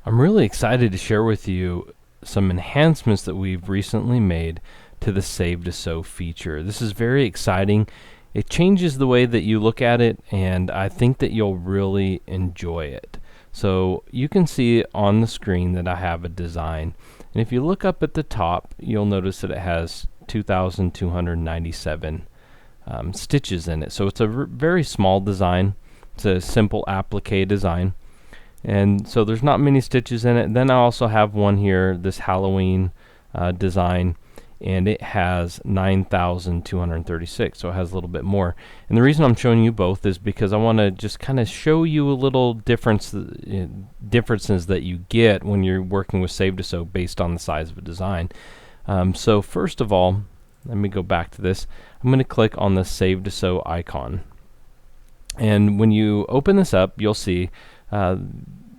I'm really excited to share with you some enhancements that we've recently made to the Save2Sew feature. This is very exciting. It changes the way that you look at it, and I think that you'll really enjoy it. So you can see on the screen that I have a design, and if you look up at the top, you'll notice that it has 2,297 stitches in it. So it's a very small design. It's a simple applique design. And so there's not many stitches in it. Then I also have one here, this Halloween design, and it has 9,236, so it has a little bit more. And the reason I'm showing you both is because I want to just kind of show you a little differences that you get when you're working with Save2Sew based on the size of a design. So first of all, let me go back to this. I'm going to click on the Save2Sew icon. And when you open this up, you'll see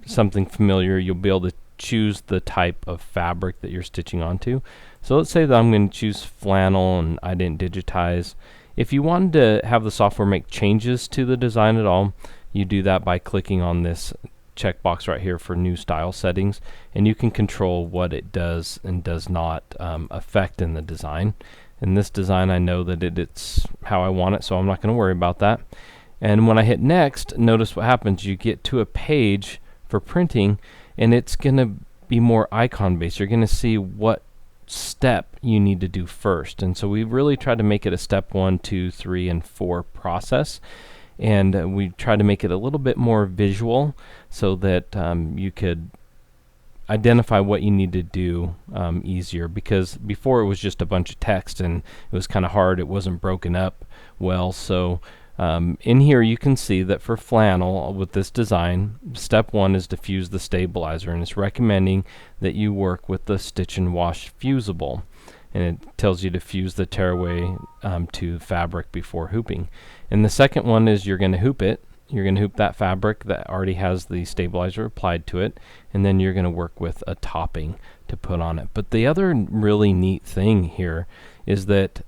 something familiar. You'll be able to choose the type of fabric that you're stitching onto. So let's say that I'm going to choose flannel and I didn't digitize. If you wanted to have the software make changes to the design at all, you do that by clicking on this checkbox right here for new style settings, and you can control what it does and does not affect in the design. In this design, I know that it's how I want it, so I'm not going to worry about that. And when I hit next, notice what happens. You get to a page for printing, and it's going to be more icon based. You're going to see what step you need to do first. And so we really tried to make it a step 1, 2, 3, and 4 process. And we tried to make it a little bit more visual so that you could identify what you need to do easier, because before it was just a bunch of text and it was kind of hard. It wasn't broken up well. So in here you can see that for flannel with this design, step 1 is to fuse the stabilizer, and it's recommending that you work with the stitch and wash fusible, and it tells you to fuse the tearaway to fabric before hooping. And the second one is you're going to hoop it. You're going to hoop that fabric that already has the stabilizer applied to it, and then you're going to work with a topping to put on it. But the other really neat thing here is that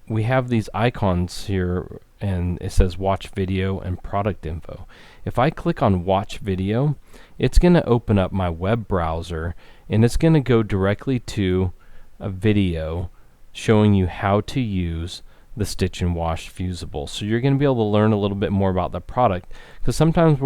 we have these icons here, and it says watch video and product info. If I click on watch video, it's going to open up my web browser, and it's going to go directly to a video showing you how to use the stitch and wash fusible. So you're going to be able to learn a little bit more about the product, because sometimes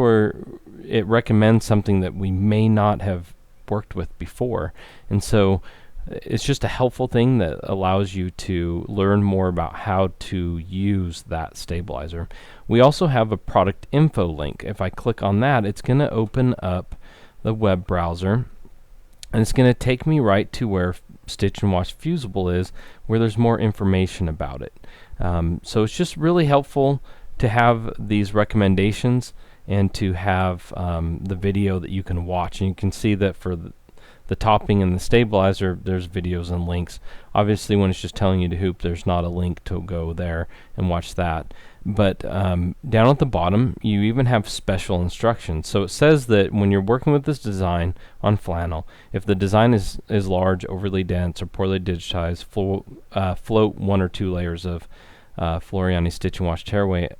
it recommends something that we may not have worked with before, and so it's just a helpful thing that allows you to learn more about how to use that stabilizer. We also have a product info link. If I click on that, it's going to open up the web browser, and it's going to take me right to where Stitch and Wash Fusible is, where there's more information about it. So it's just really helpful to have these recommendations and to have the video that you can watch. And you can see that for the topping and the stabilizer, there's videos and links. Obviously, when it's just telling you to hoop, there's not a link to go there and watch that. But down at the bottom, you even have special instructions. So it says that when you're working with this design on flannel, if the design is large, overly dense, or poorly digitized, float 1 or 2 layers of Floriani Stitch and Wash tearaway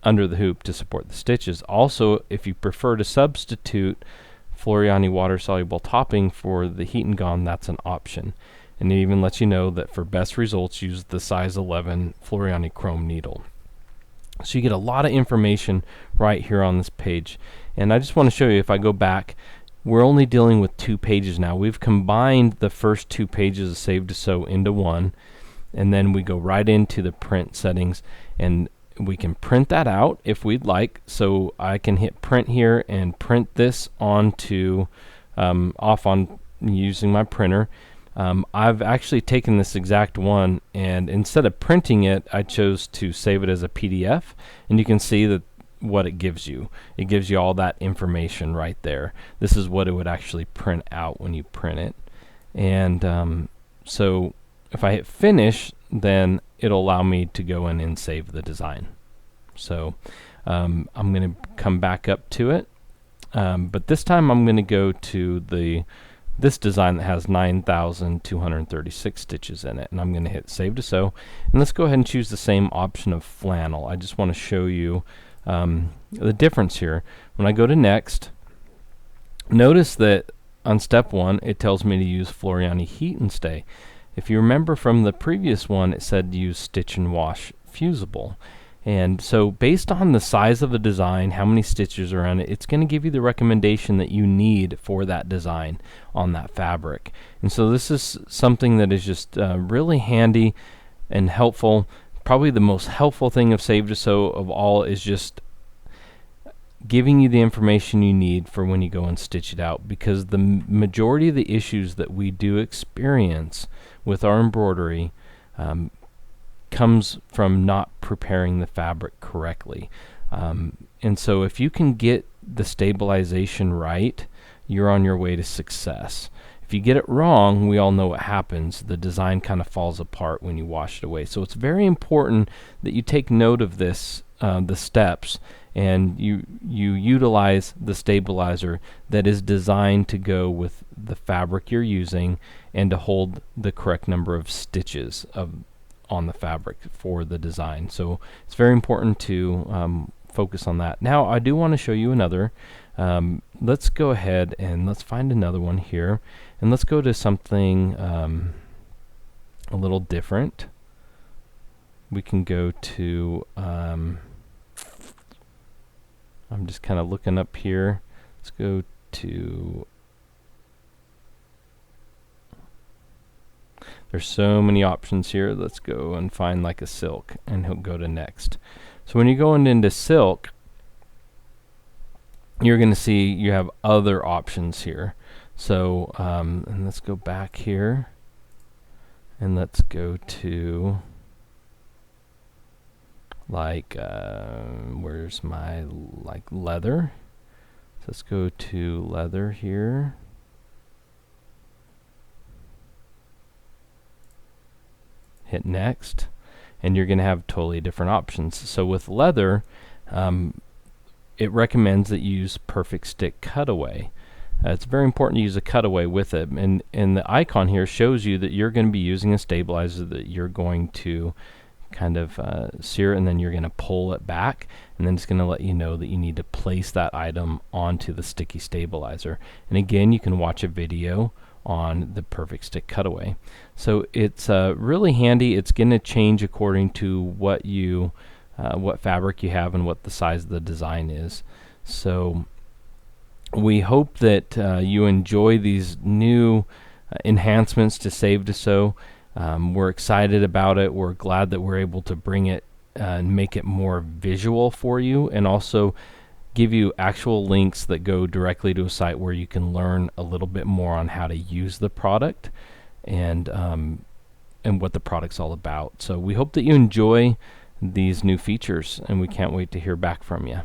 under the hoop to support the stitches. Also, if you prefer to substitute Floriani water-soluble topping for the Heat and Gone, that's an option. And it even lets you know that for best results, use the size 11 Floriani chrome needle. So you get a lot of information right here on this page. And I just want to show you, if I go back, we're only dealing with 2 pages now. We've combined the first 2 pages of Save2Sew into one, and then we go right into the print settings, and we can print that out if we'd like. So I can hit print here and print this onto off on using my printer. I've actually taken this exact one, and instead of printing it, I chose to save it as a PDF, and you can see that what it gives you. It gives you all that information right there. This is what it would actually print out when you print it. And so if I hit finish, then it'll allow me to go in and save the design. So I'm going to come back up to it, but this time I'm going to go to this design that has 9,236 stitches in it, and I'm going to hit Save2Sew, and let's go ahead and choose the same option of flannel. I just want to show you the difference here. When I go to next, Notice that on step 1 it tells me to use Floriani Heat and Stay. If you remember from the previous one, it said use Stitch and Wash Fusible. And so based on the size of a design, how many stitches are on it, it's going to give you the recommendation that you need for that design on that fabric. And so this is something that is just really handy and helpful. Probably the most helpful thing of Save2Sew of all is just giving you the information you need for when you go and stitch it out, because the majority of the issues that we do experience with our embroidery comes from not preparing the fabric correctly. And so if you can get the stabilization right, you're on your way to success. If you get it wrong, we all know what happens. The design kind of falls apart when you wash it away. So it's very important that you take note of this, the steps, and you utilize the stabilizer that is designed to go with the fabric you're using and to hold the correct number of stitches on the fabric for the design. So it's very important to focus on that. Now I do want to show you another. Let's go ahead and let's find another one here, and let's go to something a little different. We can go to I'm just kind of looking up here. Let's go to, there's so many options here. Let's go and find like a silk, and he'll go to next. So when you're going into silk, you're going to see you have other options here. So and let's go back here, and let's go to like where's my like leather. So let's go to leather here. Hit next, and you're going to have totally different options. So with leather, it recommends that you use perfect stick cutaway. It's very important to use a cutaway with it, and the icon here shows you that you're going to be using a stabilizer that you're going to kind of sear, and then you're going to pull it back, and then it's going to let you know that you need to place that item onto the sticky stabilizer. And again, you can watch a video on the perfect stick cutaway. So it's really handy. It's going to change according to what you what fabric you have and what the size of the design is. So we hope that you enjoy these new enhancements to Save2Sew. We're excited about it. We're glad that we're able to bring it and make it more visual for you, and also give you actual links that go directly to a site where you can learn a little bit more on how to use the product and what the product's all about. So we hope that you enjoy these new features, and we can't wait to hear back from you.